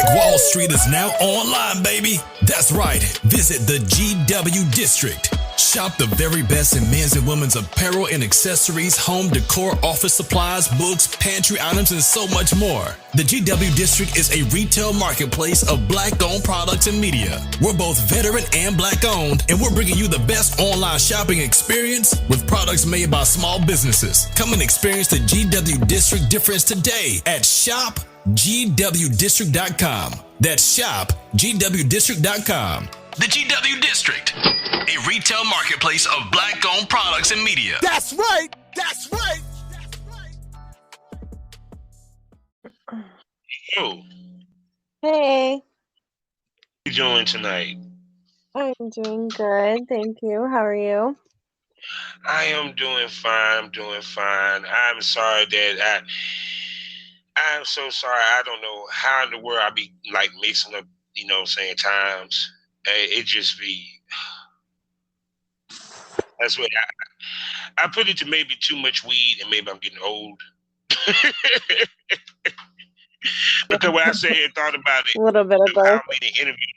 Black Wall Street is now online, baby. That's right. Visit the GW District. Shop the very best in men's and women's apparel and accessories, home decor, office supplies, books, pantry items, and so much more. The GW District is a retail marketplace of Black-owned products and media. We're both veteran and Black-owned, and we're bringing you the best online shopping experience with products made by small businesses. Come and experience the GW District difference today at shopgwdistrict.com. That's shopgwdistrict.com. The GW District, a retail marketplace of Black-owned products and media. That's right. That's right. Yo, Hey, how you doing tonight? I'm doing good, thank you. How are you? I am doing fine. I'm doing fine. I'm sorry that I'm so sorry. I don't know how in the world I be like mixing up, saying times. It just be. That's what I put it to maybe too much weed and maybe I'm getting old. Because when I sat here and thought about it, A little bit of how both. many interviews.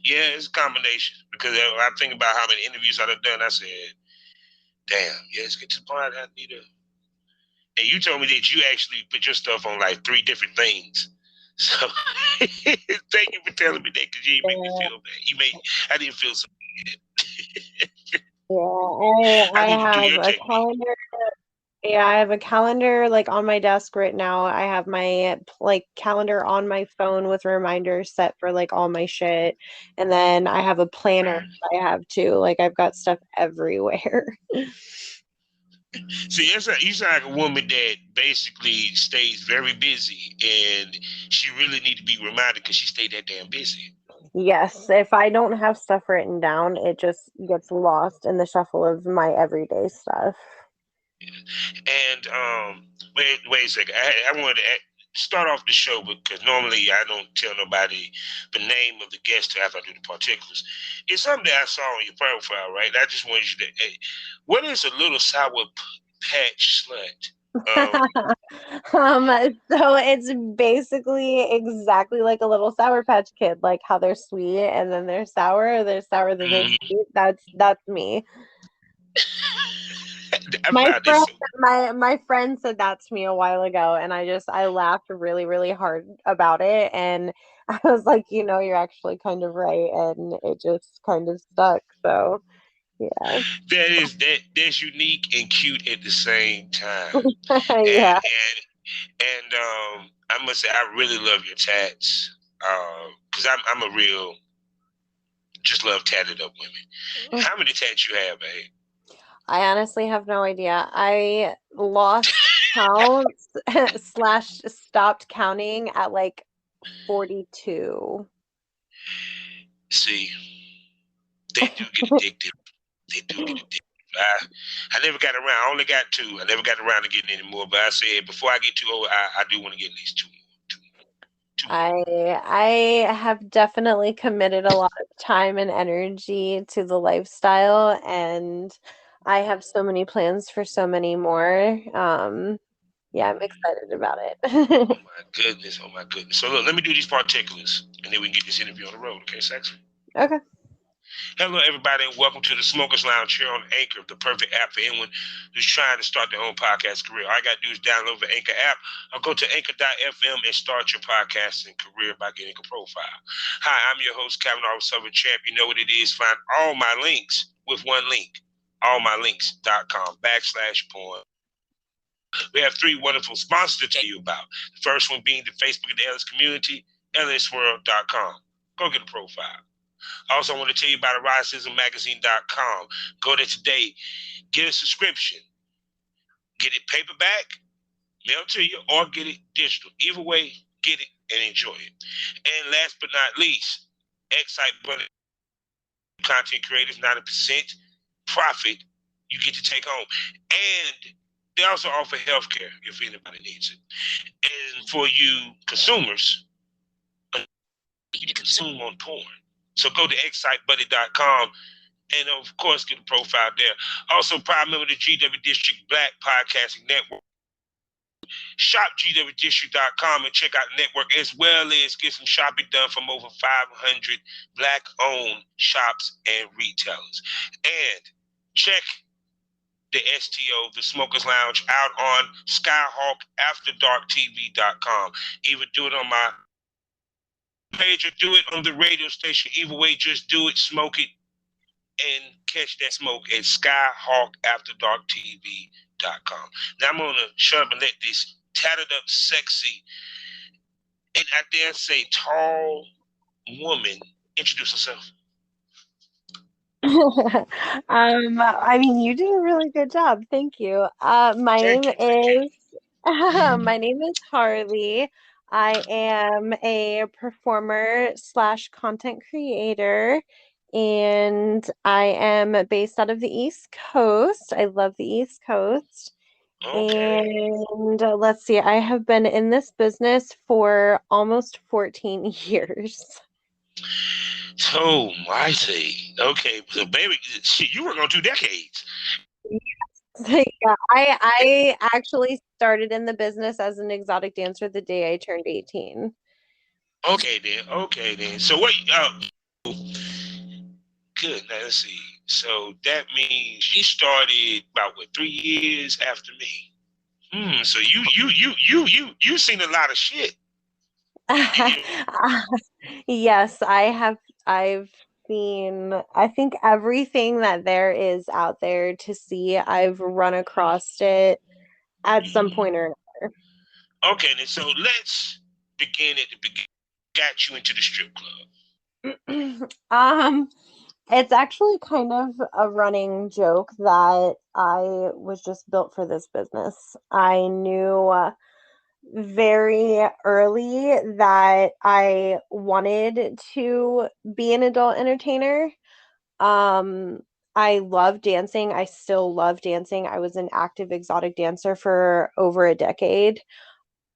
Yeah, it's a combination. Because I think about how many interviews I've done, I said, damn, yeah, let's get to the point. I need to. And you told me that you actually put your stuff on like 3 different things. So thank you for telling me that because you didn't make me feel bad. I didn't feel so bad. Yeah, I I need to do have your a technique. calendar. Yeah, I have a calendar like on my desk right now. I have my like calendar on my phone with reminders set for like all my shit. And then I have a planner I have too. Like I've got stuff everywhere. See, you sound like a woman that basically stays very busy, and she really need to be reminded because she stayed that damn busy. Yes, if I don't have stuff written down, it just gets lost in the shuffle of my everyday stuff. And wait a second. I wanted to start off the show because normally I don't tell nobody the name of the guest after I do the particulars. It's something that I saw on your profile, right? I just wanted you to. What is a little sour patch slut? So it's basically exactly like a little Sour Patch Kid, like how they're sweet and then they're sour then they're Mhm. sweet. That's me. I My found this friend, so. my friend said that to me a while ago, and I laughed really, really hard about it, and I was like, you're actually kind of right, and it just kind of stuck. So yeah, That's unique and cute at the same time. And yeah. I must say I really love your tats. Because I'm a real just love tatted up women. How many tats you have, babe? I honestly have no idea. I lost count slash stopped counting at like 42. See, they do get addictive. They do get addictive. I never got around. I only got 2. I never got around to getting any more. But I said before I get too old, I do want to get at least 2 more. Two more. I have definitely committed a lot of time and energy to the lifestyle, and I have so many plans for so many more. Yeah, I'm excited about it. Oh my goodness. Oh my goodness. So look, let me do these particulars, and then we can get this interview on the road. Okay, sexy. Okay. Hello, everybody, and welcome to the Smokers Lounge here on Anchor, the perfect app for anyone who's trying to start their own podcast career. All you got to do is download the Anchor app or go to anchor.fm and start your podcasting career by getting a profile. Hi, I'm your host, Kavanaugh Southern Champ. You know what it is. Find all my links with one link, allmylinks.com/porn. We have 3 wonderful sponsors to tell you about. The first one being the Facebook and the LS community, lsworld.com. Go get a profile. Also, I want to tell you about eroticismmagazine.com. Go there today, get a subscription, get it paperback, mail to you, or get it digital. Either way, get it and enjoy it. And last but not least, Excite Buddy content creators, 90% profit you get to take home. And they also offer healthcare if anybody needs it. And for you consumers, you can consume on porn. So go to excitebuddy.com and of course get a profile there. Also, proud member of the GW District Black Podcasting Network. shopgwdistrict.com and check out the network, as well as get some shopping done from over 500 Black-owned shops and retailers. And check the STO, the Smokers Lounge, out on SkyhawkAfterDarkTV.com. Either do it on my page or do it on the radio station. Either way, just do it, smoke it, and catch that smoke at SkyhawkAfterDarkTV.com. Now I'm going to shut up and let this tatted up, sexy, and I dare say tall woman introduce herself. I mean, you did a really good job. Thank you. My Thank name you, thank you. is my name is Harley. I am a performer slash content creator, and I am based out of the East Coast. I love the East Coast. Okay. And let's see, I have been in this business for almost 14 years. Oh, I see. Okay, so baby, you work on 2 decades. Yeah, I actually started in the business as an exotic dancer the day I turned 18. Okay then. Okay then. So what? Good. Now let's see. So that means you started about what, 3 years after me. So you seen a lot of shit. Yes, I've seen, I think everything that there is out there to see, I've run across it at some point or Okay, then so let's begin at the beginning. Got you into the strip club. another. It's actually kind of a running joke that I was just built for this business. I knew very early that I wanted to be an adult entertainer. Um, I love dancing. I still love dancing. I was an active exotic dancer for over a decade.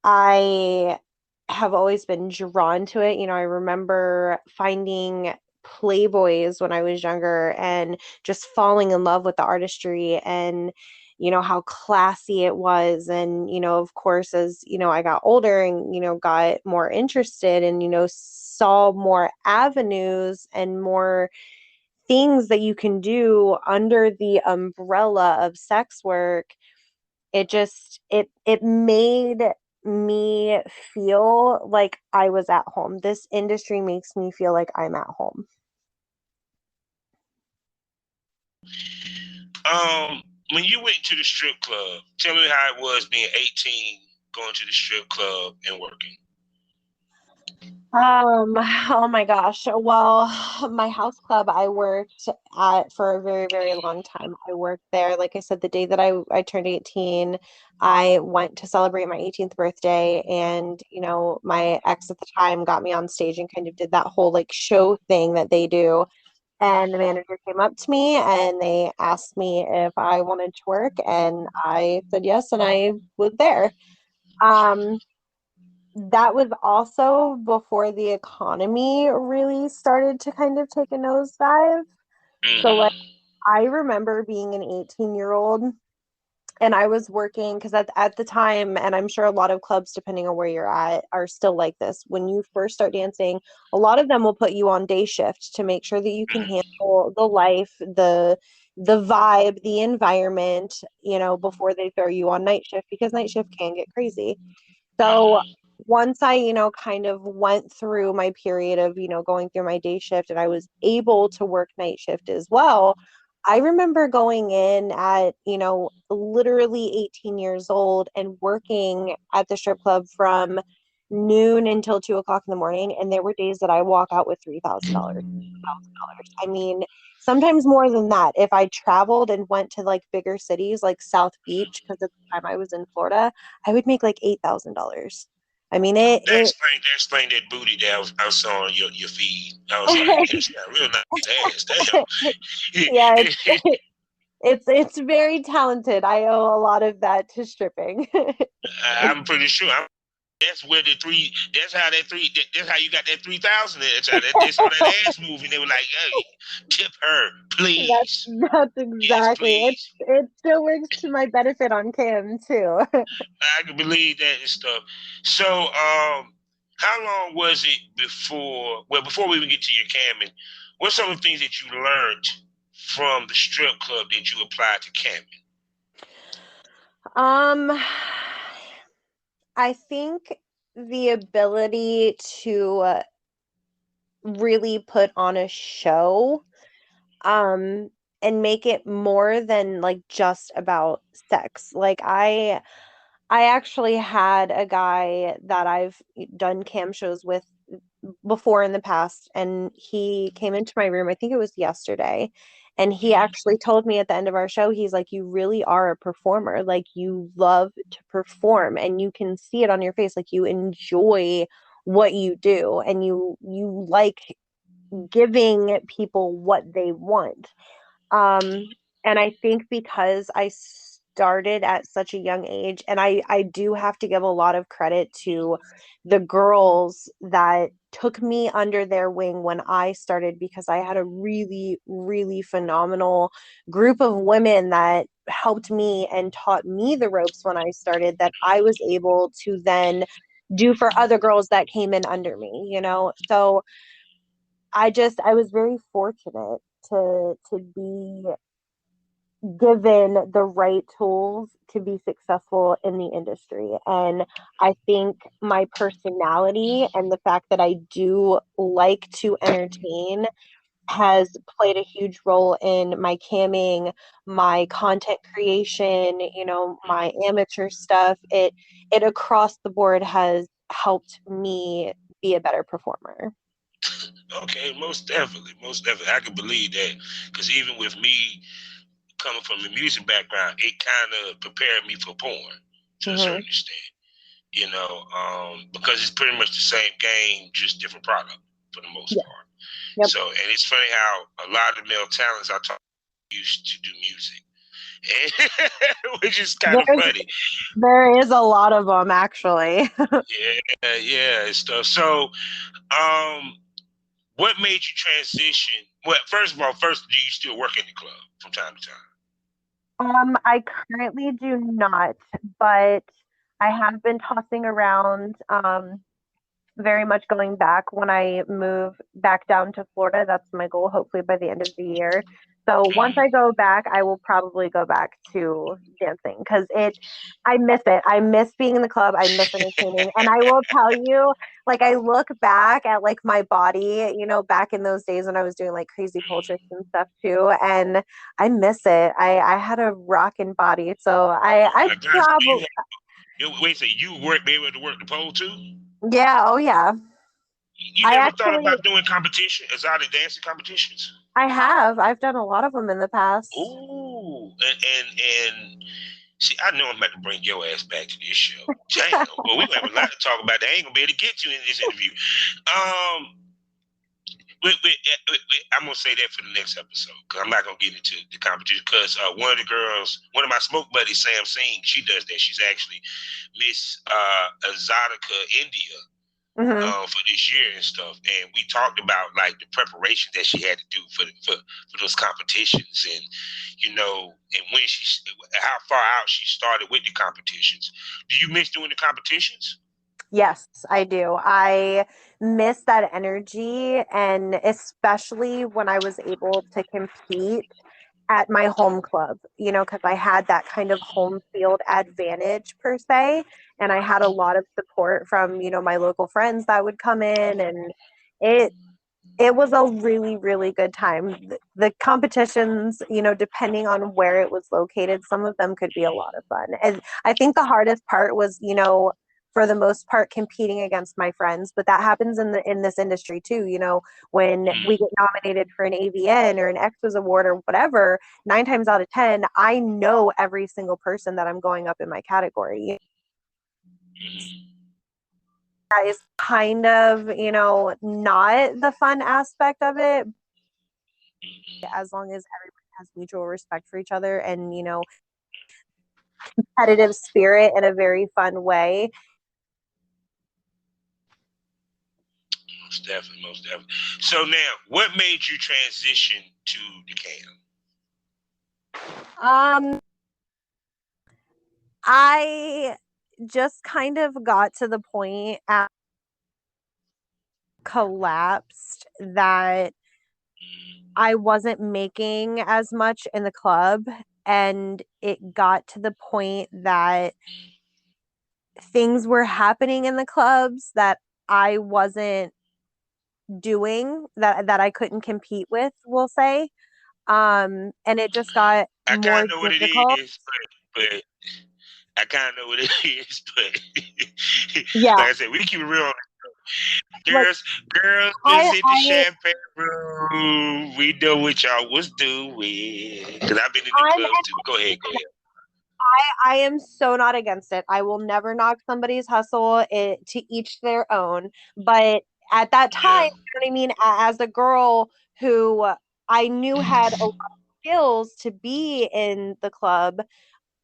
I have always been drawn to it. I remember finding Playboys when I was younger and just falling in love with the artistry and how classy it was. And of course, as I got older and got more interested and saw more avenues and more things that you can do under the umbrella of sex work. It made me feel like I was at home. This industry makes me feel like I'm at home. When you went to the strip club, tell me how it was being 18, going to the strip club and working. Oh my gosh. Well, my house club I worked at for a very, very long time. I worked there, like I said, the day that I turned 18, I went to celebrate my 18th birthday, and my ex at the time got me on stage and kind of did that whole like show thing that they do. And the manager came up to me and they asked me if I wanted to work, and I said yes, and I was there. Um, that was also before the economy really started to kind of take a nosedive. So, like, Mm-hmm. I remember being an 18-year-old and I was working because at the time, and I'm sure a lot of clubs, depending on where you're at, are still like this. When you first start dancing, a lot of them will put you on day shift to make sure that you can Mm-hmm. handle the life, the vibe, the environment, before they throw you on night shift, because night shift can get crazy. So once I, kind of went through my period of, going through my day shift and I was able to work night shift as well, I remember going in at, literally 18 years old and working at the strip club from noon until 2 o'clock in the morning. And there were days that I walk out with $3,000. I mean, sometimes more than that. If I traveled and went to like bigger cities like South Beach, because at the time I was in Florida, I would make like $8,000. I mean, That explained that booty that I saw on your feed. I was like, damn, she got a real nice ass. yeah, Damn. it's very talented. I owe a lot of that to stripping. I'm pretty sure. That's where the three. That's how that three. That's how you got that 3,000. That's how they saw that ass movie. They were like, "Hey, tip her, please. That's Yes, exactly it. please." It still works to my benefit on Cam too. I can believe that and stuff. So, how long was it before? Well, before we even get to your camming, what's some of the things that you learned from the strip club that you applied to camming? Um, I think the ability to really put on a show, um, and make it more than like just about sex. Like I actually had a guy that I've done cam shows with before in the past, and he came into my room, I think it was yesterday, and he actually told me at the end of our show, he's like, you really are a performer. Like you love to perform and you can see it on your face. Like you enjoy what you do and you like giving people what they want. And I think because I started at such a young age, and I do have to give a lot of credit to the girls that took me under their wing when I started, because I had a really, really phenomenal group of women that helped me and taught me the ropes when I started, that I was able to then do for other girls that came in under me, you know? So I was very fortunate to be given the right tools to be successful in the industry. And I think my personality and the fact that I do like to entertain has played a huge role in my camming, my content creation, my amateur stuff. It across the board has helped me be a better performer. Okay, most definitely, most definitely. I can believe that because even with me coming from a music background, it kind of prepared me for porn to a Hmm. certain extent. Because it's pretty much the same game, just different product for the most Yeah. part. Yep. So, and it's funny how a lot of the male talents I talk used to do music, which is kind of There's funny. there is a lot of them actually. Yeah, yeah, and stuff. So, um, what made you transition? Well, first of all, first, do you still work in the club from time to time? I currently do not, but I have been tossing around, very much going back when I move back down to Florida. That's my goal, hopefully by the end of the year. So once I go back, I will probably go back to dancing because I miss it. I miss being in the club. I miss entertaining. And I will tell you, like, I look back at like my body, back in those days when I was doing like crazy pole tricks and stuff too. And I miss it. I had a rocking body. So I I got you. probably, Wait, say you work be able to work the pole too? yeah, oh yeah. You I never thought actually about doing competition, exotic dancing competitions? I have. I've done a lot of them in the past. Ooh, and see, I know I'm about to bring your ass back to this show. Damn, well, we have a lot to talk about. They ain't gonna be able to get you in this interview. Um, I'm gonna say that for the next episode because I'm not gonna get into the competition. Because one of the girls, one of my smoke buddies, Sam Singh, she does that. She's actually Miss Exotica India Hmm. for this year and stuff. And we talked about like the preparation that she had to do for those competitions, and and when how far out she started with the competitions. Do you miss doing the competitions? Yes, I do. I miss that energy, and especially when I was able to compete at my home club, because I had that kind of home field advantage per se. And I had a lot of support from, my local friends that would come in, and it it was a really, really good time. The competitions, depending on where it was located, some of them could be a lot of fun. And I think the hardest part was, for the most part, competing against my friends. But that happens in this industry too. When we get nominated for an AVN or an X's award or whatever, 9 times out of 10, I know every single person that I'm going up in my category. That is kind of, not the fun aspect of it, as long as everybody has mutual respect for each other and competitive spirit in a very fun way. Most definitely, most definitely. So now, what made you transition to the cam? Um, I just kind of got to the point at collapsed that I wasn't making as much in the club, and it got to the point that things were happening in the clubs that I wasn't doing, that I couldn't compete with, we'll say. And it just got I kind more of know what it difficult. is, but I kind of know what it is, but Yeah, like I said, we keep it real. like Girls was I in the I champagne room. We know what y'all was doing. Cause I've been in the I'm clubs too. Go ahead, go ahead. I am so not against it. I will never knock somebody's hustle. It to each their own. But at that time, Yeah. you know what I mean, as a girl who I knew had a lot of skills to be in the club,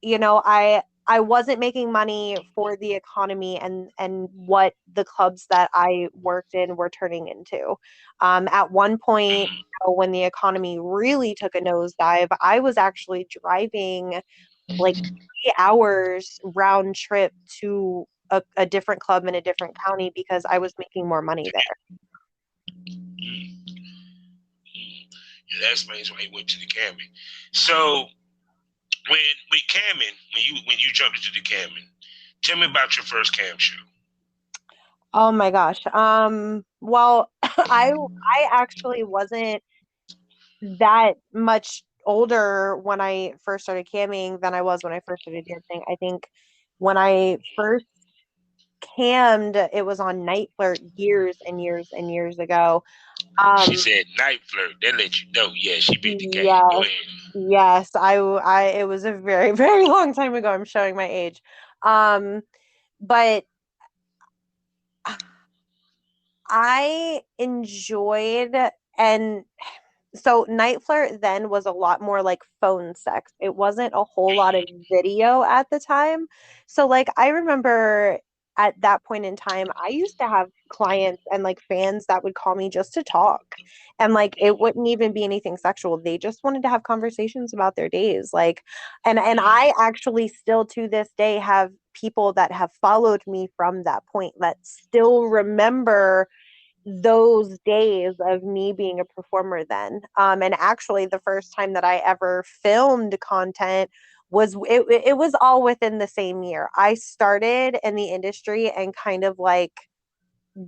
I wasn't making money for the economy and what the clubs that I worked in were turning into. At one point, when the economy really took a nosedive, I was actually driving like 3 hours round trip to a different club in a different county because I was making more money there. Mm, mm. Yeah, that explains why he went to the camming. So when with camming, when you jumped into the camming, tell me about your first cam show. Oh my gosh. Well, I actually wasn't that much older when I first started camming than I was when I first started dancing. I think when I first cammed, it was on Night Flirt years and years and years ago. She Um, said night flirt. That let you know, yeah, she beat the game. Go yes, ahead. yes, it was a very, very long time ago. I'm showing my age. But I enjoyed, and so Night Flirt then was a lot more like phone sex. It wasn't a whole lot of video at the time. So like I remember at that point in time, I used to have clients and like fans that would call me just to talk. And like it wouldn't even be anything sexual. They just wanted to have conversations about their days. Like and I actually still to this day have people that have followed me from that point that still remember those days of me being a performer then. And actually, the first time that I ever filmed content it was all within the same year. I started in the industry and kind of like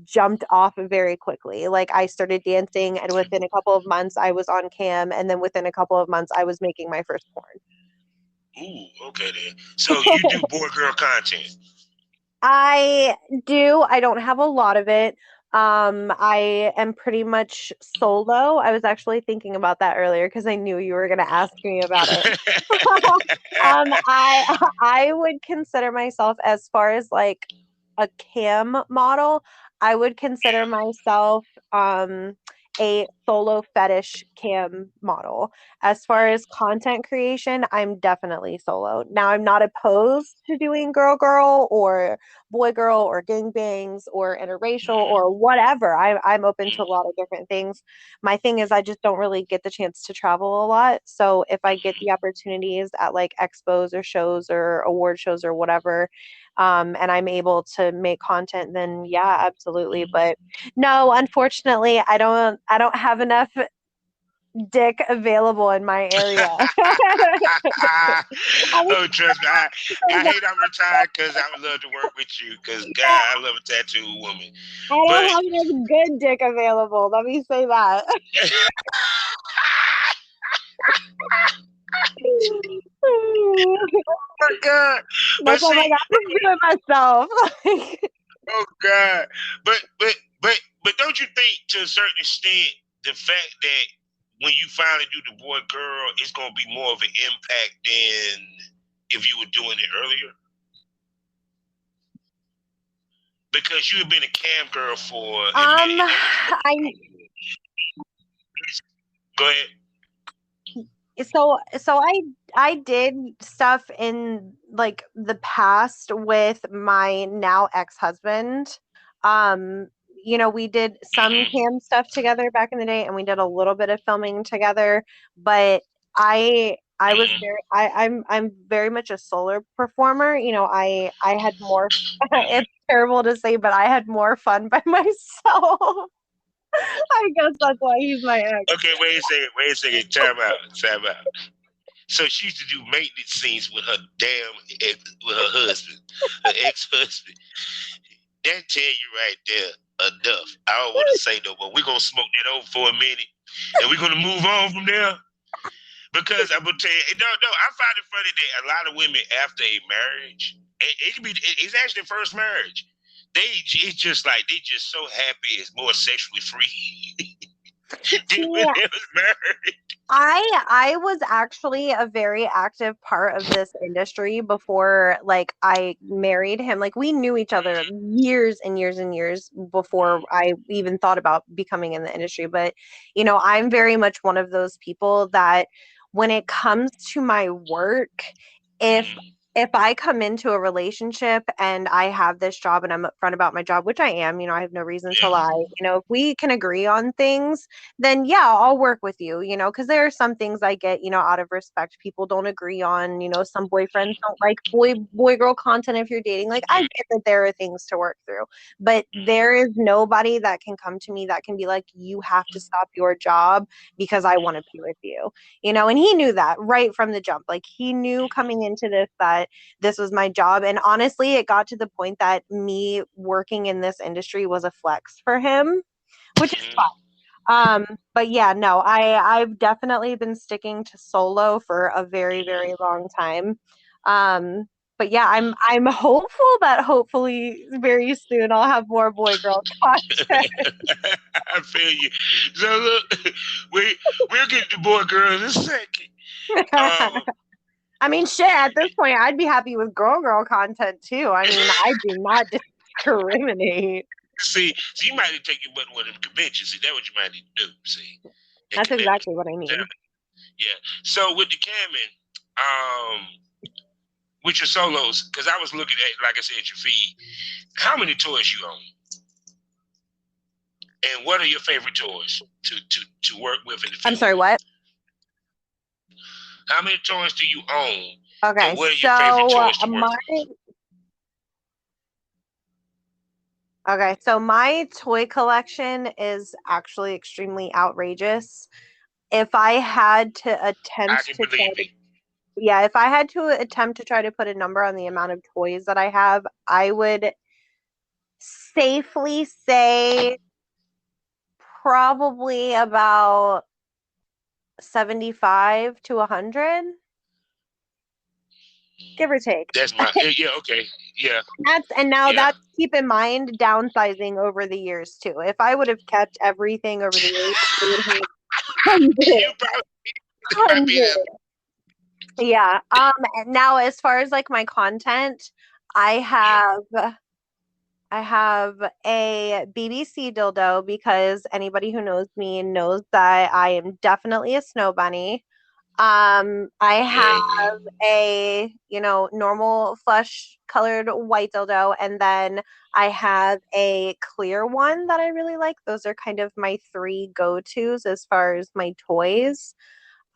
jumped off very quickly. Like I started dancing, and within a couple of months, I was on cam, and then within a couple of months, I was making my first porn. Ooh, okay then. So you do boy girl content. I do. I don't have a lot of it. I am pretty much solo. I was actually thinking about that earlier because I knew you were going to ask me about it. I I would consider myself as far as like a cam model, I would consider myself a solo fetish cam model. As far as content creation, I'm definitely solo. Now I'm not opposed to doing girl girl or boy girl or gangbangs or interracial or whatever. I'm open to a lot of different things. My thing is I just don't really get the chance to travel a lot. So if I get the opportunities at like expos or shows or award shows or whatever, and I'm able to make content, then yeah, absolutely. But no, unfortunately, I don't have enough dick available in my area. I was Oh, trust me, I hate I'm retired because I would love to work with you because God, I love a tattoo woman. I But don't have enough good dick available. Let me say that. oh God, but That's all I see, got to do it myself. oh God, but don't you think to a certain extent the fact that when you finally do the boy girl, it's gonna be more of an impact than if you were doing it earlier? Because you have been a cam girl for a minute. I Go ahead. so I did stuff in like the past with my now ex-husband. Um we did some Mm-hmm. cam stuff together back in the day, and we did a little bit of filming together. But I was Mm-hmm. I'm very much a solo performer. I had more. Mm-hmm. It's terrible to say, but I had more fun by myself. I guess that's why he's my ex. Okay, wait a second. Wait a second. Time out. Time out. So she used to do maintenance scenes with her with her husband, her ex-husband. That tell you right there enough. I don't want to say no more. We're gonna smoke that over for a minute, and we're gonna move on from there. Because I'm gonna tell you, no, I find it funny that a lot of women after a marriage, it can be, it's actually the first marriage. It's just like they just so happy it's more sexually free than when See, they was married. I was actually a very active part of this industry before like I married him. Like we knew each other years and years and years before I even thought about becoming in the industry. But I'm very much one of those people that when it comes to my work, if Mm-hmm. if I come into a relationship and I have this job and I'm upfront about my job, which I am, I have no reason to lie. Yeah. If we can agree on things, then yeah, I'll work with you, because there are some things I get, out of respect. People don't agree on, some boyfriends don't like boy girl content if you're dating. Like I get that there are things to work through, but there is nobody that can come to me that can be like, you have to stop your job because I want to be with you, and he knew that right from the jump. Like he knew coming into this that this was my job. And honestly, it got to the point that me working in this industry was a flex for him, which is Mm-hmm. but yeah, no, I've definitely been sticking to solo for a very, very long time. Um, but yeah, I'm hopeful that hopefully very soon I'll have more boy girl content. I feel you. So look, we'll get to boy girls in a second. Um, I mean, shit, at this point, I'd be happy with girl content too. I mean, I do not discriminate. so you might need to take your butt to one of them conventions. See, that's what you might need to do. See, at That's conventions. exactly what I mean. Yeah. So with the camming, with your solos, because I was looking at, like I said, your feed. How many toys you own, and what are your favorite toys to work with in the I'm field? sorry, what? How many toys do you own, Okay, and what are your favorite so toys to work with? my toy collection is actually extremely outrageous. If I had to I attempt can to try believe to, it. yeah, if I had to attempt to try to put a number on the amount of toys that I have, I would safely say probably about 75 to 100, give or take. That's my yeah. Okay, yeah, Now yeah. that's, keep in mind, downsizing over the years too. If I would have kept everything over the years, I would have You hundred, probably be hundred. Yeah. Now as far as like my content, I yeah. have I have a BBC dildo because anybody who knows me knows that I am definitely a snow bunny. I have Yeah. a, normal flesh colored white dildo, and then I have a clear one that I really like. Those are kind of my three go-tos as far as my toys.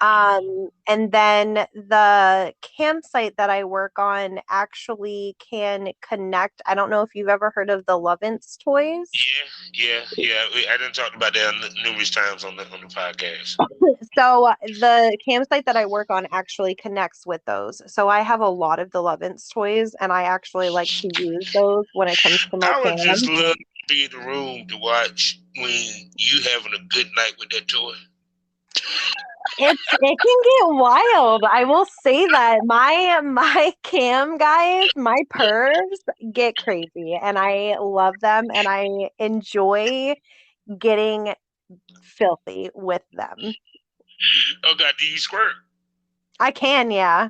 And then the campsite that I work on actually can connect. I don't know if you've ever heard of the Lovance toys. Yeah. I done talked about that numerous times on the podcast. So the campsite that I work on actually connects with those. So I have a lot of the Lovance toys, and I actually like to use those when it comes to my I would just cam. love to be in the room to watch when you having a good night with that toy. It can get wild. I will say that my cam guys, my pervs get crazy, and I love them, and I enjoy getting filthy with them. Oh God, do you squirt? I can, yeah.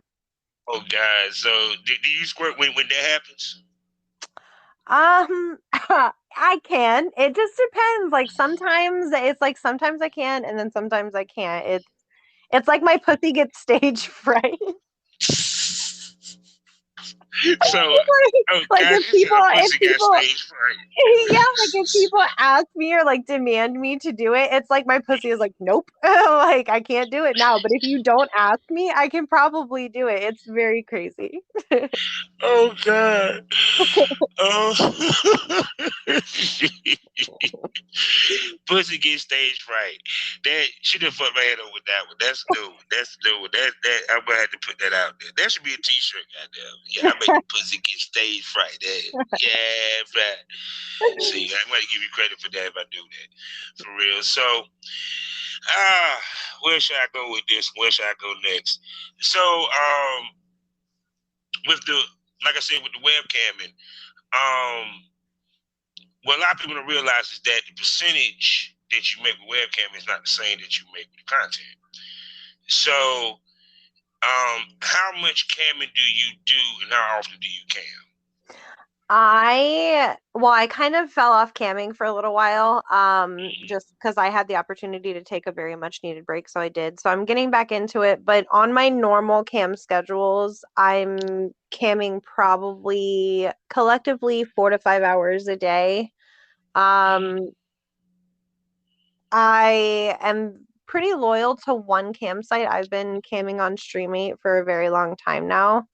Oh God, so do you squirt when that happens? I can. It just depends. Like sometimes it's like sometimes I can, and then sometimes I can't. It's like my pussy gets stage fright. So, oh Like God, if you said people, a if pussy got people, stage fright. yeah, like if people ask me or like demand me to do it, it's like my pussy is like, nope, like I can't do it now. But if you don't ask me, I can probably do it. It's very crazy. Oh God. Oh. Pussy get stage fright. That she done fucked my head up with that one. That's new. That's new. That I'm gonna have to put that out there. That should be a T-shirt. Goddamn. Yeah, I make the pussy get stage fright. Yeah, right. See, I'm gonna give you credit for that if I do that, for real. So, where should I go with this? Where should I go next? So, with the like I said with the webcamming, what a lot of people don't realize is that the percentage that you make with webcam is not the same that you make with content. So, how much camming do you do, and how often do you cam? I kind of fell off camming for a little while, just because I had the opportunity to take a very much needed break, so I did. So I'm getting back into it, but on my normal cam schedules, I'm camming probably collectively 4 to 5 hours a day. Um, I am pretty loyal to one campsite. I've been camming on Streamate for a very long time now.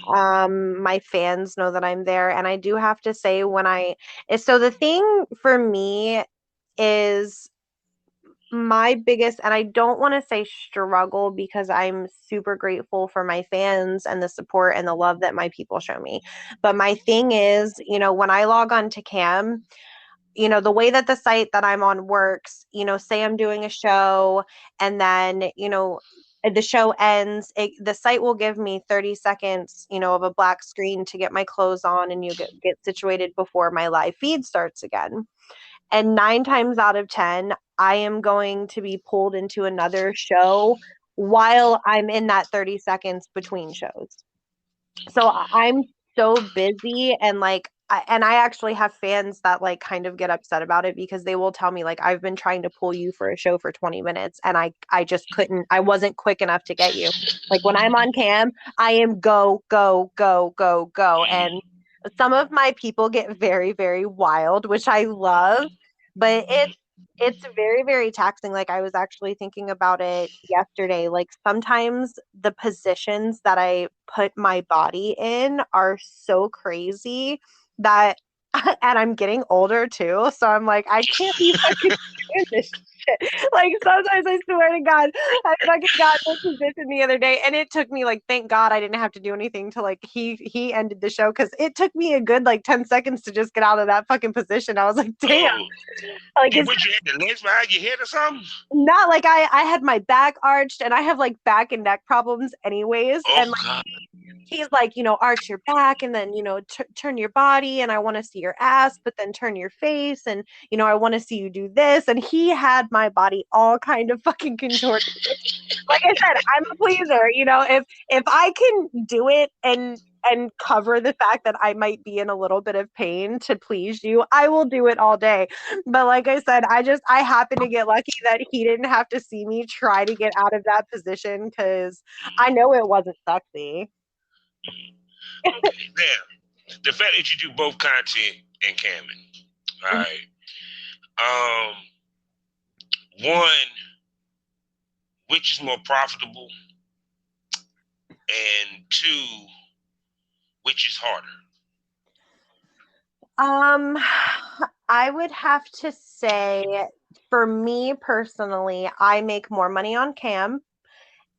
My fans know that I'm there, and I do have to say so the thing for me is my biggest, and I don't want to say struggle because I'm super grateful for my fans and the support and the love that my people show me. But my thing is, when I log on to Cam, the way that the site that I'm on works, say I'm doing a show and then, the show ends, the site will give me 30 seconds, of a black screen to get my clothes on and you get situated before my live feed starts again. And 9 times out of 10, I am going to be pulled into another show while I'm in that 30 seconds between shows. So I'm so busy and like I actually have fans that like kind of get upset about it because they will tell me like I've been trying to pull you for a show for 20 minutes and I just couldn't, I wasn't quick enough to get you. Like when I'm on cam, I am go go go go go, and some of my people get very very wild, which I love, but it's very, very taxing. Like I was actually thinking about it yesterday. Like sometimes the positions that I put my body in are so crazy that, and I'm getting older too. So I'm like, I can't be fucking doing this shit. Like sometimes I swear to God, I fucking got in this position the other day, and it took me like, thank God I didn't have to do anything to like he ended the show because it took me a good like 10 seconds to just get out of that fucking position. I was like, damn. Oh, Like did it's what you had the legs behind your head or something? not like I had my back arched, and I have like back and neck problems anyways, Oh and like God. he's like, arch your back and then turn your body, and I want to see your ass, but then turn your face, and I want to see you do this, and he had my body all kind of fucking contorted. Like I said, I'm a pleaser. If I can do it and cover the fact that I might be in a little bit of pain to please you, I will do it all day. But like I said, I happen to get lucky that he didn't have to see me try to get out of that position because I know it wasn't sexy. Okay, now the fact that you do both content and camming, all right. One, which is more profitable, and two, which is harder? Um, I would have to say, for me personally, I make more money on cam,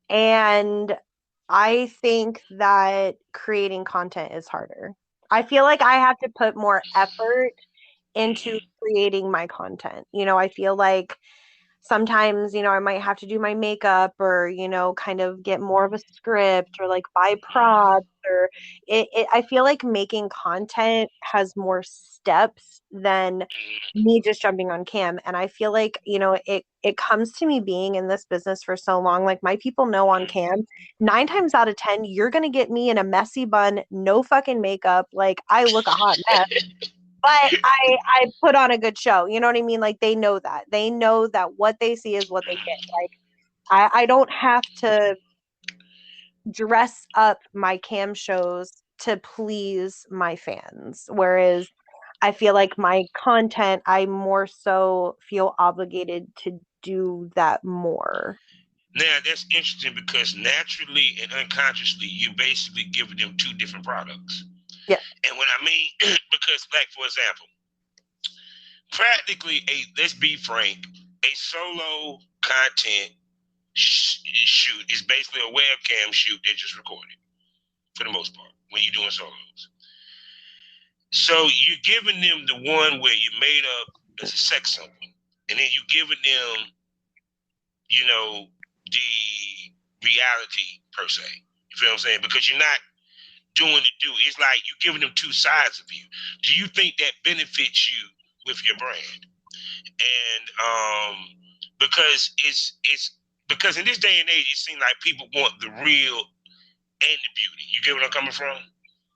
and I think that creating content is harder. I feel like I have to put more effort into creating my content. I feel like sometimes, I might have to do my makeup or, kind of get more of a script or like buy props or I feel like making content has more steps than me just jumping on cam. And I feel like, it comes to me being in this business for so long. Like my people know on cam, 9 times out of 10, you're going to get me in a messy bun, no fucking makeup. Like I look a hot mess, but I put on a good show. You know what I mean? Like they know that. They know that what they see is what they get. Like I don't have to dress up my cam shows to please my fans. Whereas I feel like my content, I more so feel obligated to do that more. Now that's interesting because naturally and unconsciously, you basically giving them two different products. Yeah. And what I mean, because like for example, practically let's be frank, a solo content shoot is basically a webcam shoot that just recorded for the most part when you're doing solos. So you're giving them the one where you made up as a sex symbol, and then you giving them, you know, the reality per se. You feel what I'm saying? Because you're not doing the do. It's like you're giving them two sides of you. Do you think that benefits you with your brand? And because it's because in this day and age, it seems like people want the real and the beauty. You get what I'm coming from?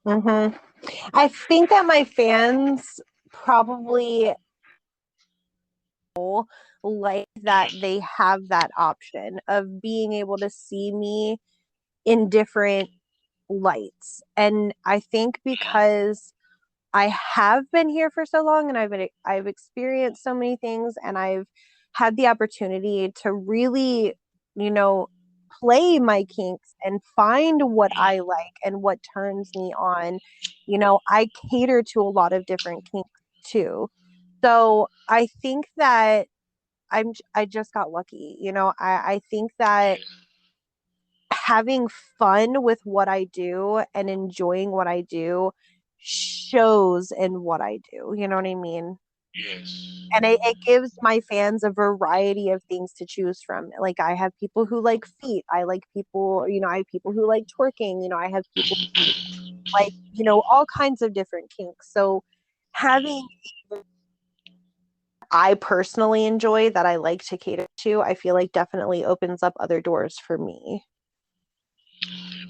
Mm-hmm. I think that my fans probably like that they have that option of being able to see me in different lights. And I think because I have been here for so long and I've experienced so many things and I've had the opportunity to really, you know, play my kinks and find what I like and what turns me on. You know, I cater to a lot of different kinks too. So I think that I just got lucky. You know, I think that having fun with what I do and enjoying what I do shows in what I do. You know what I mean? Yes. And it gives my fans a variety of things to choose from. Like I have people who like feet. I like people, you know, I have people who like twerking. You know, I have people like, you know, all kinds of different kinks. So having I personally enjoy that I like to cater to, I feel like definitely opens up other doors for me.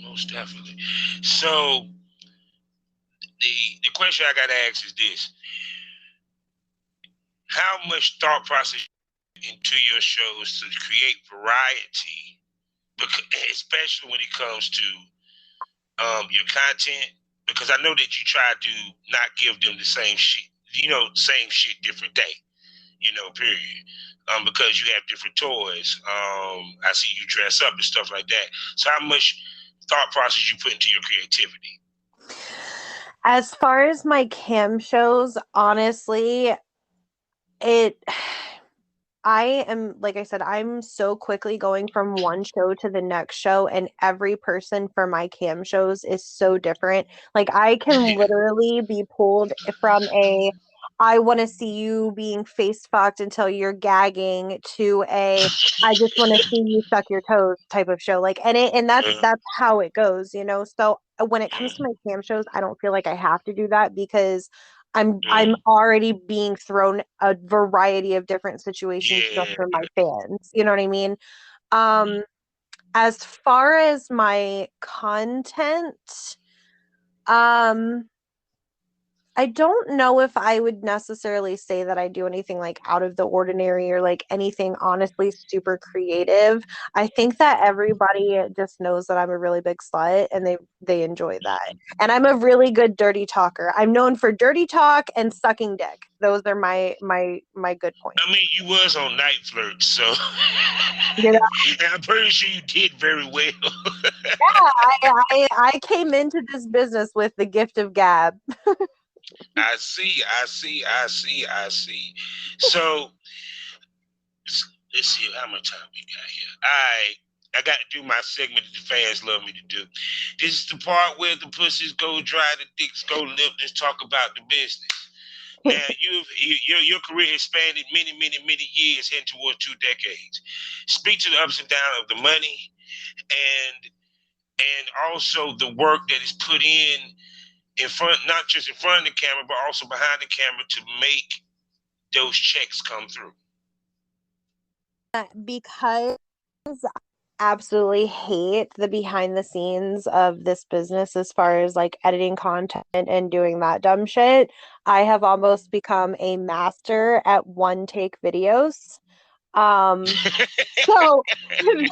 Most definitely. So the question I got to ask is this: how much thought process into your shows to create variety, because, especially when it comes to your content? Because I know that you try to not give them the same shit, same shit, different day, period. Because you have different toys. I see you dress up and stuff like that. So how much thought process you put into your creativity? As far as my cam shows, honestly, it I am, like I said, I'm so quickly going from one show to the next show, and every person for my cam shows is so different. Like, I can literally be pulled from I want to see you being face fucked until you're gagging to I just want to see you suck your toes type of show. Like, and that's how it goes, you know? So when it comes to my cam shows, I don't feel like I have to do that because I'm already being thrown a variety of different situations just Yeah. for my fans. You know what I mean? Um, as far as my content, um, I don't know if I would necessarily say that I do anything like out of the ordinary or like anything honestly super creative. I think that everybody just knows that I'm a really big slut and they enjoy that. And I'm a really good dirty talker. I'm known for dirty talk and sucking dick. Those are my good points. I mean, you was on Night Flirt, so You know, and I'm pretty sure you did very well. yeah, I came into this business with the gift of gab. I see, I see, I see, I see. So let's see how much time we got here. I got to do my segment that the fans love me to do. This is the part where the pussies go dry, the dicks go limp. Let's talk about the business. Now, your career has spanned many, many, many years, heading towards 2 decades. Speak to the ups and downs of the money, and also the work that is put in front, not just in front of the camera, but also behind the camera to make those checks come through. Because absolutely hate the behind the scenes of this business as far as like editing content and doing that dumb shit. I have almost become a master at one take videos. Um, so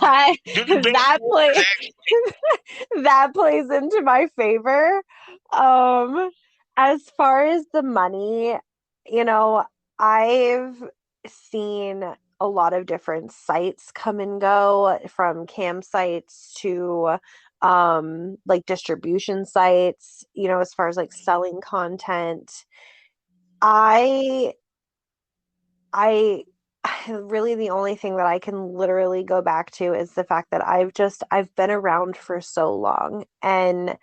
that You're the best that ones, play actually. that plays into my favor. Um, as far as the money, you know, I've seen a lot of different sites come and go, from campsites to like distribution sites, as far as like selling content. I I really, the only thing that I can literally go back to is the fact that I've been around for so long, and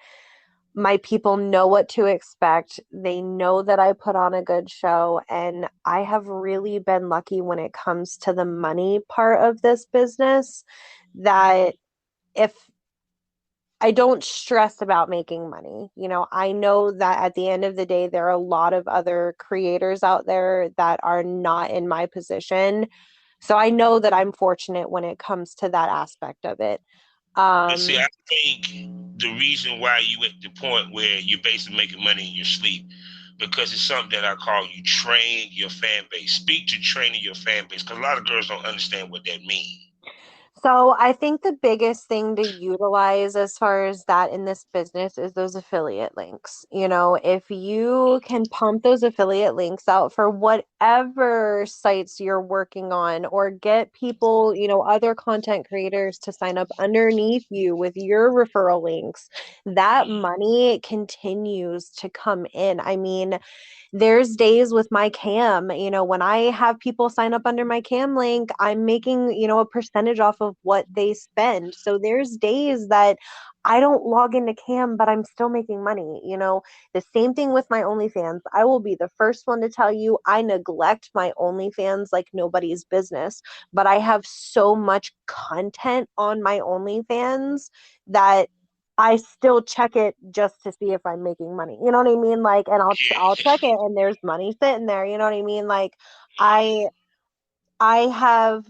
my people know what to expect. They know that I put on a good show, and I have really been lucky when it comes to the money part of this business, that if I don't stress about making money. I know that at the end of the day, there are a lot of other creators out there that are not in my position. So I know that I'm fortunate when it comes to that aspect of it. But see, Um, I think the reason why you at the point where you're basically making money in your sleep, because it's something that I call you train your fan base. Speak to training your fan base, because a lot of girls don't understand what that means. So I think the biggest thing to utilize as far as that in this business is those affiliate links. If you can pump those affiliate links out for whatever sites you're working on, or get people, other content creators to sign up underneath you with your referral links, that money continues to come in. I mean, there's days with my cam, when I have people sign up under my cam link, I'm making, a percentage off of what they spend. So there's days that I don't log into cam, but I'm still making money. The same thing with my OnlyFans. I will be the first one to tell you I neglect my OnlyFans like nobody's business, but I have so much content on my OnlyFans that I still check it just to see if I'm making money. You know what I mean? Like, and I'll Yeah. check it, and there's money sitting there. You know what I mean? Like, I I have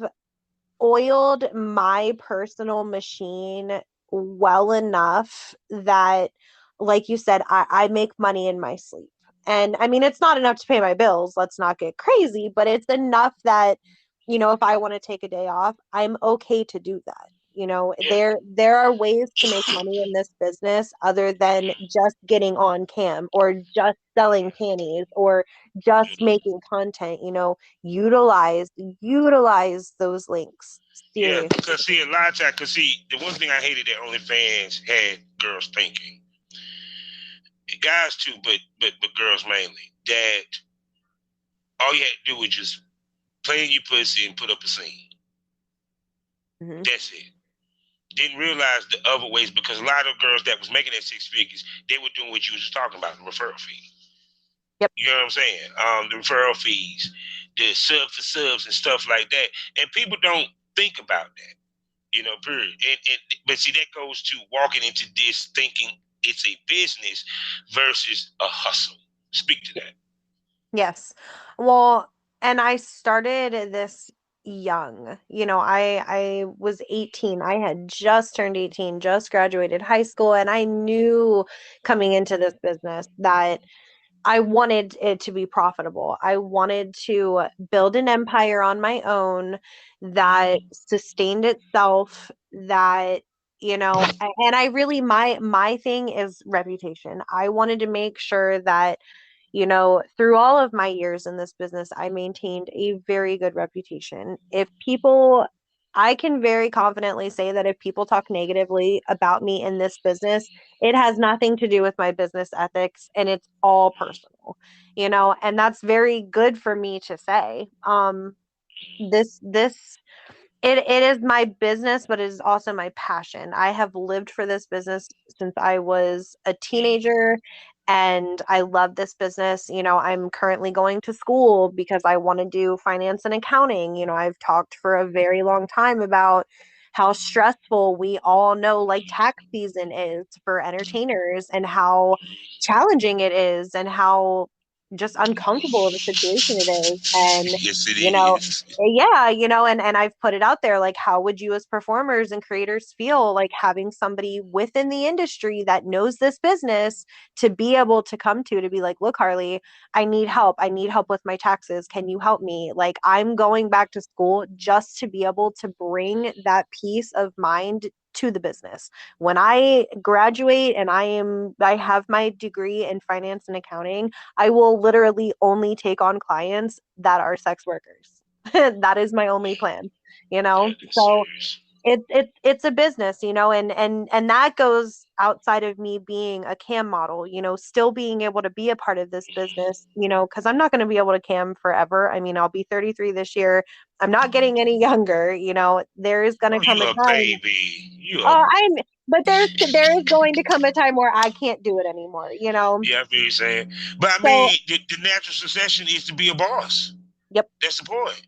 oiled my personal machine well enough that, like you said, I make money in my sleep. And I mean, it's not enough to pay my bills. Let's not get crazy, but it's enough that, if I want to take a day off, I'm okay to do that. Yeah. There are ways to make money in this business other than just getting on cam, or just selling panties, or just making content. Utilize those links. Yeah, Seriously. because see, a lot of times, because see, the one thing I hated that OnlyFans had girls thinking, guys too, but girls mainly, that all you had to do was just play in your pussy and put up a scene. Hmm. That's it. Didn't realize the other ways, because a lot of girls that was making that six figures, they were doing what you was just talking about, the referral fee. Yep. You know what I'm saying? The referral fees, the sub for subs and stuff like that. And people don't think about that. Period. But see, that goes to walking into this thinking it's a business versus a hustle. Speak to that. Yes. Well, and I started this young. I was 18. I had just turned 18, just graduated high school, and I knew coming into this business that I wanted it to be profitable. I wanted to build an empire on my own that sustained itself, that, and I really, my thing is reputation. I wanted to make sure that, through all of my years in this business, I maintained a very good reputation. I can very confidently say that if people talk negatively about me in this business, it has nothing to do with my business ethics, and it's all personal, and that's very good for me to say. This it is my business, but it is also my passion. I have lived for this business since I was a teenager, and I love this business. I'm currently going to school because I want to do finance and accounting. I've talked for a very long time about how stressful we all know like tax season is for entertainers, and how challenging it is, and how just uncomfortable of a situation it is. And, Yes, it you know, is. yeah, and I've put it out there, like, how would you as performers and creators feel like having somebody within the industry that knows this business to be able to come to be like, look, Harley, I need help. I need help with my taxes. Can you help me? Like, I'm going back to school just to be able to bring that peace of mind to the business. When I graduate and I have my degree in finance and accounting, I will literally only take on clients that are sex workers. That is my only plan, you know? That is So serious. it's a business, and that goes outside of me being a cam model, still being able to be a part of this business, because I'm not going to be able to cam forever. I mean, I'll be 33 this year. I'm not getting any younger, there is going to Oh, come you a a time. baby. You a I'm but there is going to come a time where I can't do it anymore. yeah, I feel you saying. But I So, mean, the natural succession is to be a boss. yep, That's the point.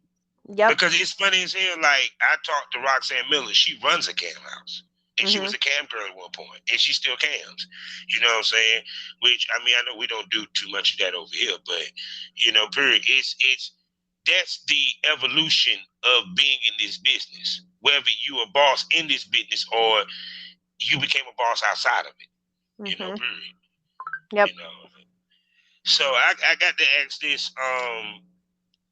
yep. Because it's funny as hell. Like I talked to Roxanne Miller. She runs a cam house. And she was Mhm. a cam girl at one point. And she still cams. You know what I'm saying? Which I mean, I know we don't do too much of that over here, but period. It's that's the evolution of being in this business. Whether you a boss in this business or you became a boss outside of it. Mhm. Period. Yep. You know. So I got to ask this.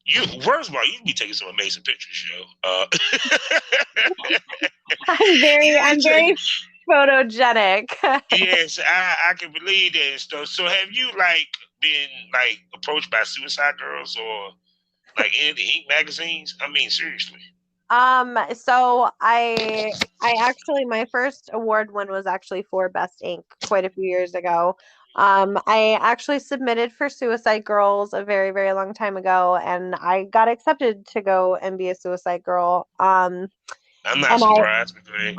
You first of all, you be taking some amazing pictures, yo. You I'm be taking, very photogenic. yes, I can believe that and stuff. So have you like been like approached by suicide girls or like any of the Ink magazines? I mean, seriously. So I actually, my first award win was actually for Best Ink quite a few years ago. I actually submitted for Suicide Girls a very, very long time ago, and I got accepted to go and be a Suicide Girl. I'm not And I surprised because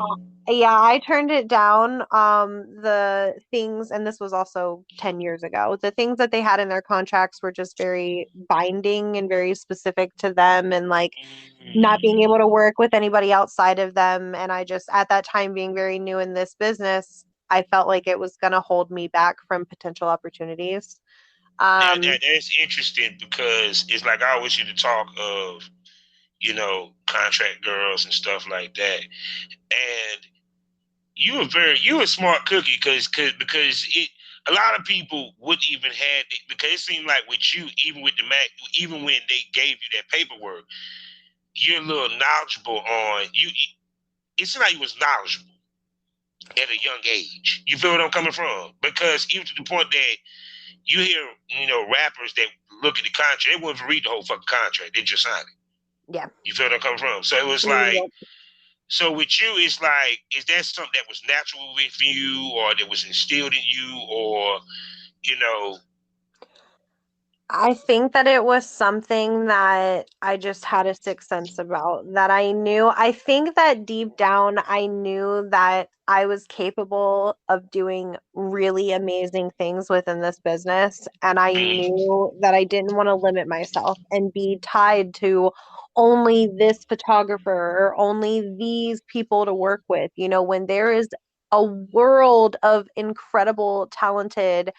Yeah, I turned it down. The things, and this was also 10 years ago, the things that they had in their contracts were just very binding and very specific to them, and like not being able to work with anybody outside of them. And I just, at that time, being very new in this business, I felt like it was going to hold me back from potential opportunities. Um, that's interesting because it's like I always hear the talk of contract girls and stuff like that, and you a smart cookie because it a lot of people wouldn't even had it because it seemed like with you even with the Mac even when they gave you that paperwork you're a little knowledgeable on you. It seemed like you was knowledgeable at a young age. You feel what I'm coming from? Because even to the point that you hear rappers that look at the contract, they wouldn't even read the whole fucking contract. They just sign it. yeah. You feel what I'm coming from? So it was like. Yep. So with you, it's like, is that something that was natural with you, or that was instilled in you, or you know? I think that it was something that I just had a sixth sense about, that I knew. I think that deep down, I knew that I was capable of doing really amazing things within this business. And I Mm, knew that I didn't want to limit myself and be tied to only this photographer or only these people to work with. When there is a world of incredible, talented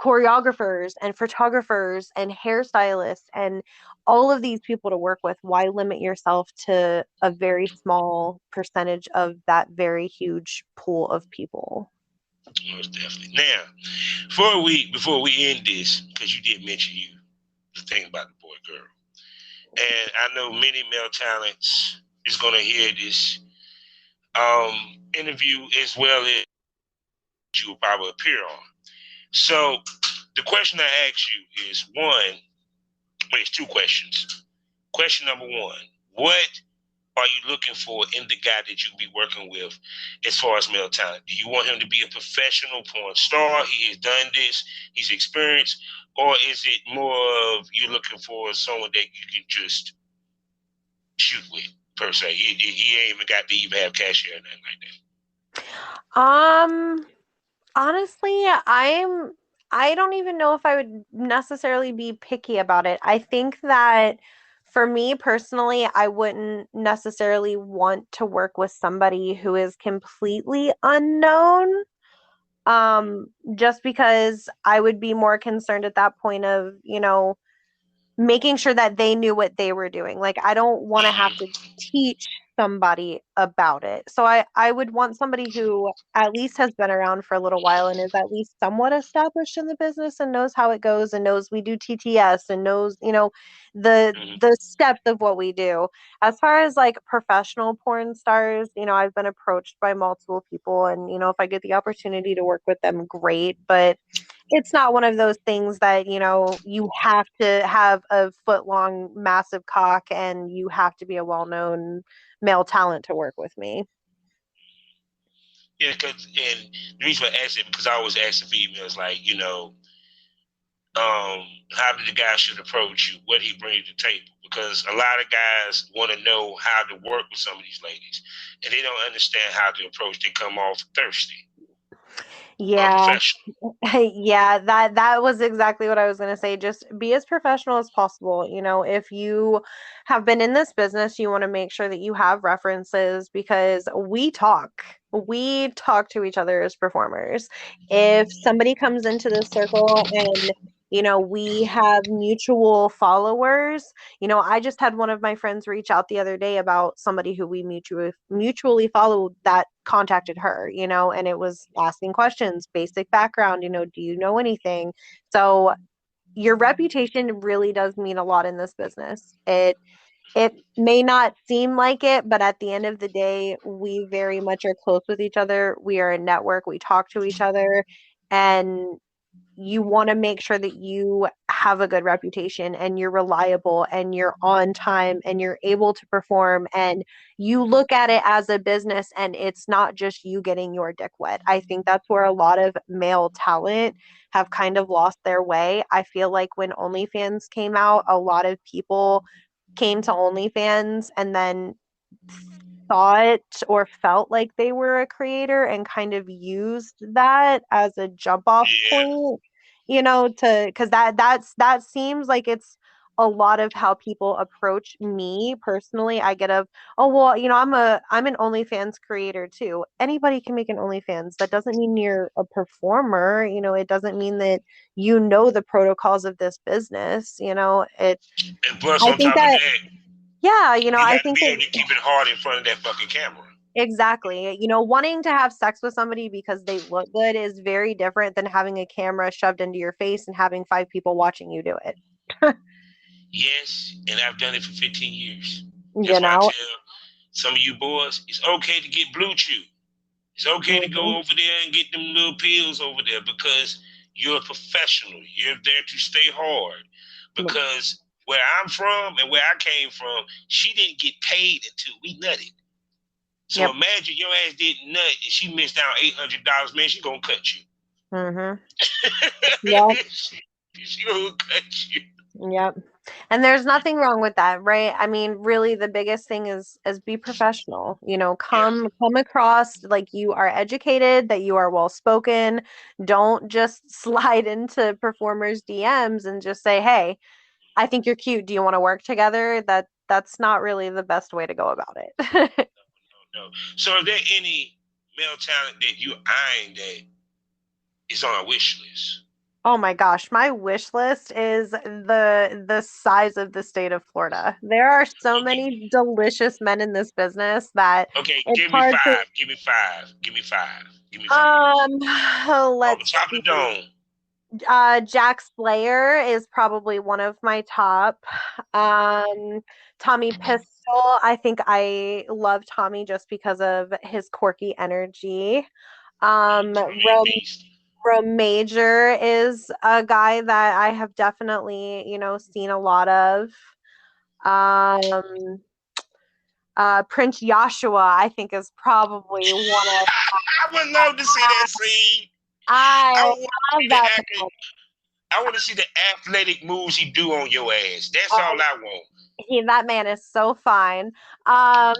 choreographers and photographers and hairstylists and all of these people to work with, why limit yourself to a very small percentage of that very huge pool of people? most definitely. Now, before we end this, because you did mention the thing about the boy girl, and I know many male talents is gonna hear this interview as well as you will probably appear on. So the question I ask you is one. Wait, it's two questions. Question number one: what are you looking for in the guy that you be working with as far as male talent? Do you want him to be a professional porn star? He has done this, he's experienced, or is it more of you looking for someone that you can just shoot with per se? He ain't even got to even have cashier or nothing like Um, Honestly, I don't even know if I would necessarily be picky about it. I think that for me personally, I wouldn't necessarily want to work with somebody who is completely unknown. just because I would be more concerned at that point of, making sure that they knew what they were doing. Like I don't want to have to teach somebody about it. So I would want somebody who at least has been around for a little while and is at least somewhat established in the business and knows how it goes and knows we do TTS and knows, Mm-hmm. the steps of what we do. As far as like professional porn stars, I've been approached by multiple people and if I get the opportunity to work with them, great, but it's not one of those things that you have to have a foot long massive cock and you have to be a well-known male talent to work with me. Yeah, and the reason I ask it because I always ask the females, like, how did the guy should approach you, what he brings to the table, because a lot of guys want to know how to work with some of these ladies, and they don't understand how to approach. They come off thirsty, Yeah. unprofessional. Yeah, that was exactly what I was going to say. Just be as professional as possible. If you have been in this business, you want to make sure that you have references because we talk to each other as performers. If somebody comes into the circle and we have mutual followers. I just had one of my friends reach out the other day about somebody who we mutually followed that contacted her, and it was asking questions, basic background, do you know anything? So your reputation really does mean a lot in this business. It may not seem like it, but at the end of the day, we very much are close with each other. We are a network. We talk to each other, and you want to make sure that you have a good reputation and you're reliable and you're on time and you're able to perform and you look at it as a business and it's not just you getting your dick wet. I think that's where a lot of male talent have kind of lost their way. I feel like when OnlyFans came out, a lot of people came to OnlyFans and then thought or felt like they were a creator and kind of used that as a jump off Yeah, point, to because that seems like it's a lot of how people approach me personally. I get a, oh well, I'm an OnlyFans creator too. Anybody can make an OnlyFans. That doesn't mean you're a performer. It doesn't mean that the protocols of this business. and plus I on think top of that that, yeah, you I got to think be that able to keep it hard in front of that fucking camera. exactly. Wanting to have sex with somebody because they look good is very different than having a camera shoved into your face and having five people watching you do it. Yes, and I've done it for 15 years. You That's why I know? tell some of you boys, it's okay to get blue chew. It's okay to go Mhm. over there and get them little pills over there because you're a professional. You're there to stay hard. Because where I'm from and where I came from, she didn't get paid until we nutted. So Yep. imagine your ass didn't nut and she missed out $800. Man, she gonna cut you. Mhm. Yep. She gonna cut you. Yep. And there's nothing wrong with that, right? I mean, really the biggest thing is be professional. Yeah. Come across like you are educated, that you are well spoken. Don't just slide into performers DMs and just say, "Hey, I think you're cute. Do you want to work together?" That's not really the best way to go about it. No. So is there any male talent that you eyeing that is on a wish list? Oh my gosh, my wish list is the size of the state of Florida. There are so Okay. many delicious men in this business that Okay, it's give me hard to five. Give me five. Give me five. Give me five. Off the let's top of the see. dome. Jack Slayer is probably one of my top. Um, Tommy Pistol, I think I love Tommy just because of his quirky energy. Tommy and Beast. Major is a guy that I have definitely, seen a lot of. Um, Prince Joshua, I think, is probably one of I would love to see that scene. I I want to love see the that acting. man. I want to see the athletic moves he do on your ass. That's all Oh, I want. that man is so fine. Um,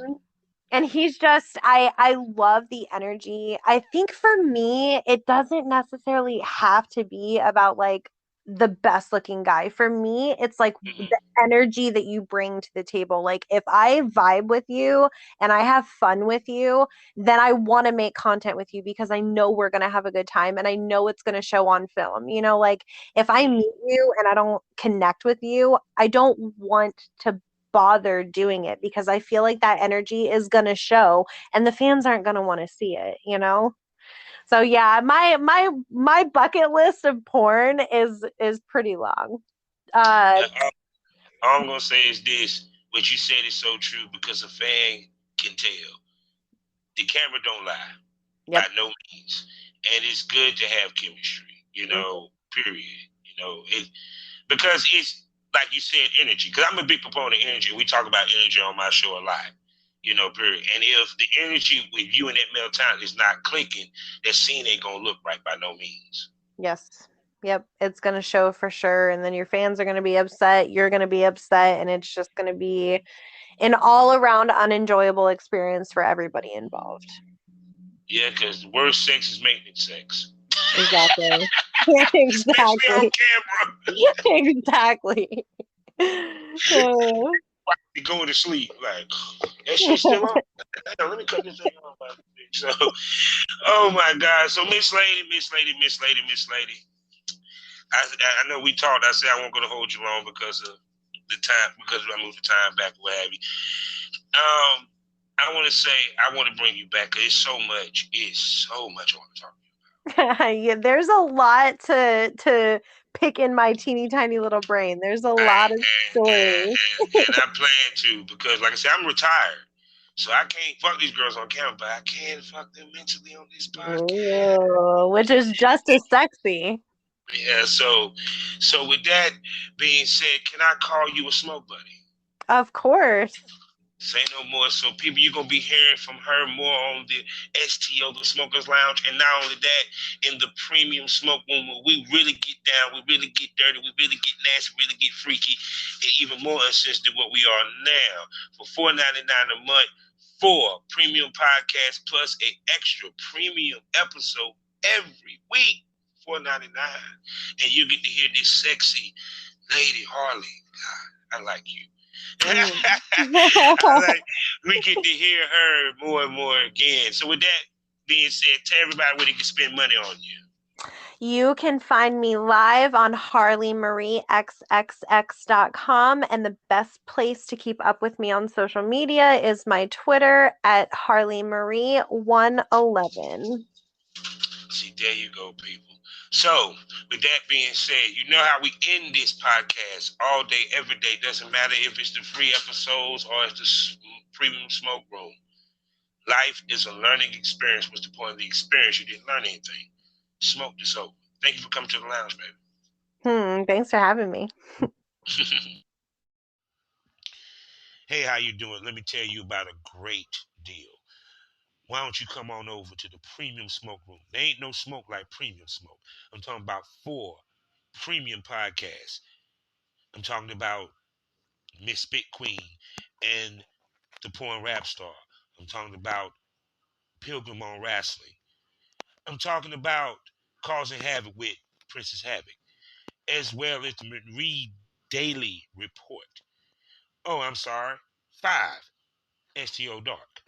and he's just I love the energy. I think for me, it doesn't necessarily have to be about like the best looking guy. For me, it's like Mm-hmm. the energy that you bring to the table. Like if I vibe with you and I have fun with you, then I want to make content with you because I know we're going to have a good time and I know it's going to show on film. You know, like if I meet you and I don't connect with you, I don't want to bother doing it because I feel like that energy is going to show and the fans aren't going to want to see it, you know? So yeah, my bucket list of porn is pretty long. Uh Now, all I'm gonna say is this: what you said is so true because a fan can tell. The camera don't lie by yep. no means, and it's good to have chemistry. Mhm. Period. Because it's like you said, energy. Because I'm a big proponent of energy. We talk about energy on my show a lot. Period. And if the energy with you and that male talent is not clicking, that scene ain't gonna look right by no means. Yes. Yep, it's going to show for sure and then your fans are going to be upset, you're going to be upset and it's just going to be an all-around unenjoyable experience for everybody involved. Yeah, because the worst sex is maintenance sex, Exactly. especially on Exactly. camera. Exactly. Oh. You're going to sleep like that shit's still on. Let me cut this thing off. So, oh my God. So, Miss Lady. I know we talked. I said I won't going to hold you long because of the time, because I moved the time back, what have you. I want to say I want to bring you back because it's so much I want to talk about. Yeah, there's a lot to pick in my teeny tiny little brain. There's a lot of stories. And I plan to because, like I said, I'm retired. So I can't fuck these girls on camera, but I can fuck them mentally on this podcast. Ooh, which is just as sexy. Yeah, so with that being said, can I call you a smoke buddy? Of course. Say no more. So people, you're gonna be hearing from her more on the STO, the Smokers Lounge, and not only that, in the premium smoke room where we really get down, we really get dirty, we really get nasty, really get freaky, and even more uncensored than what we are now. For $4.99 a month, 4 premium podcasts plus a extra premium episode every week. $4.99, and you get to hear this sexy lady Harley. God, I like you. Mm. I like we get to hear her more and more again. So with that being said, tell everybody where they can spend money on you. You can find me live on HarleyMarieXXX.com, and the best place to keep up with me on social media is my Twitter at HarleyMarie111. See, there you go, people. So, with that being said, you know how we end this podcast all day, every day. Doesn't matter if it's the free episodes or it's the premium smoke room. Life is a learning experience. What's the point of the experience? You didn't learn anything. Smoke this over. Thank you for coming to the lounge, baby. Thanks for having me. Hey, how you doing? Let me tell you about a great deal. Why don't you come on over to the premium smoke room? There ain't no smoke like premium smoke. I'm talking about 4 premium podcasts. I'm talking about Miss Spit Queen and the Porn Rap Star. I'm talking about Pilgrim on Wrestling. I'm talking about Causing Havoc with Princess Havoc, as well as the Reed Daily Report. Oh, I'm sorry, 5 STO Dark.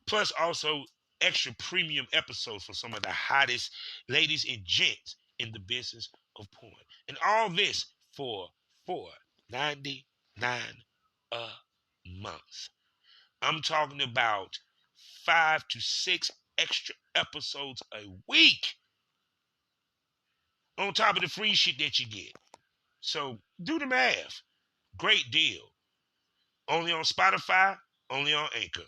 Plus also extra premium episodes for some of the hottest ladies and gents in the business of porn. And all this for $4.99 a month. I'm talking about 5 to 6 extra episodes a week on top of the free shit that you get. So do the math. Great deal. Only on Spotify, only on Anchor.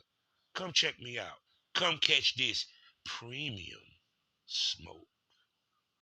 Come check me out. Come catch this premium smoke.